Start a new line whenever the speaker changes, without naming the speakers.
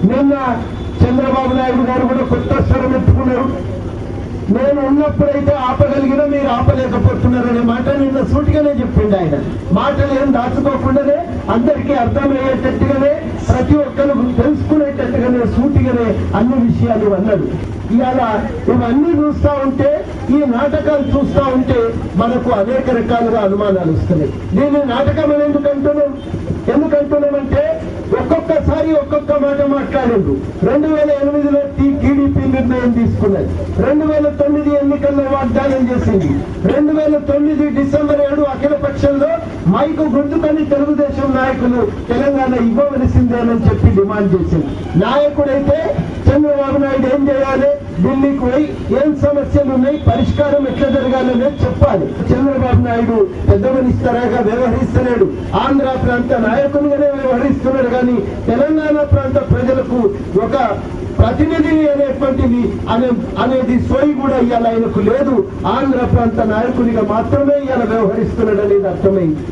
నిన్న చంద్రబాబు నాయుడు గారు కూడా కొత్త స్వరం ఎత్తుకున్నారు. నేను ఉన్నప్పుడైతే ఆపగలిగినా మీరు ఆపలేకపోతున్నారనే మాట నిన్న సూటిగానే చెప్పిండు ఆయన. మాటలు ఏం దాచుకోకుండానే అందరికీ అర్థమయ్యేటట్టుగానే ప్రతి ఒక్కరు తెలుసుకునేటట్టుగానే సూటిగానే అన్ని విషయాలు అన్నాడు. ఇవాళ ఇవన్నీ చూస్తా ఉంటే, ఈ నాటకాలు చూస్తా ఉంటే మనకు అనేక రకాలుగా అనుమానాలు వస్తున్నాయి. దీన్ని నాటకం అని ఎందుకంటున్నామంటే ఒక్కొక్కసారి ఒక్కొక్క మాట మాట్లాడిండు. 2008లో టీడీపీ నిర్ణయం తీసుకున్నది, 2009 ఎన్నికల్లో వాగ్దానం చేసింది, 2009 డిసెంబర్ 7 అఖిల పక్షంలో మైకు గుర్తుకొని తెలుగుదేశం నాయకులు తెలంగాణ ఇవ్వవలసిందేనని చెప్పి డిమాండ్ చేసింది. నాయకుడైతే చంద్రబాబు నాయుడు ఏం చేయాలి, ఢిల్లీకి పోయి ఏం సమస్యలు ఉన్నాయి, పరిష్కారం ఎట్లా జరగాలనే చెప్పాలి. చంద్రబాబు నాయుడు పెద్ద మనిషితరాగా వ్యవహరిస్తున్నాడు, ఆంధ్ర ప్రాంత నాయకునిగానే వ్యవహరిస్తున్నాడు. కానీ తెలంగాణ ప్రాంత ప్రజలకు ఒక ప్రతినిధి అనేది సోయి కూడా ఇవాళ ఆయనకు లేదు. ఆంధ్ర ప్రాంత నాయకునిగా మాత్రమే ఇవాళ వ్యవహరిస్తున్నాడు అనేది అర్థమైంది.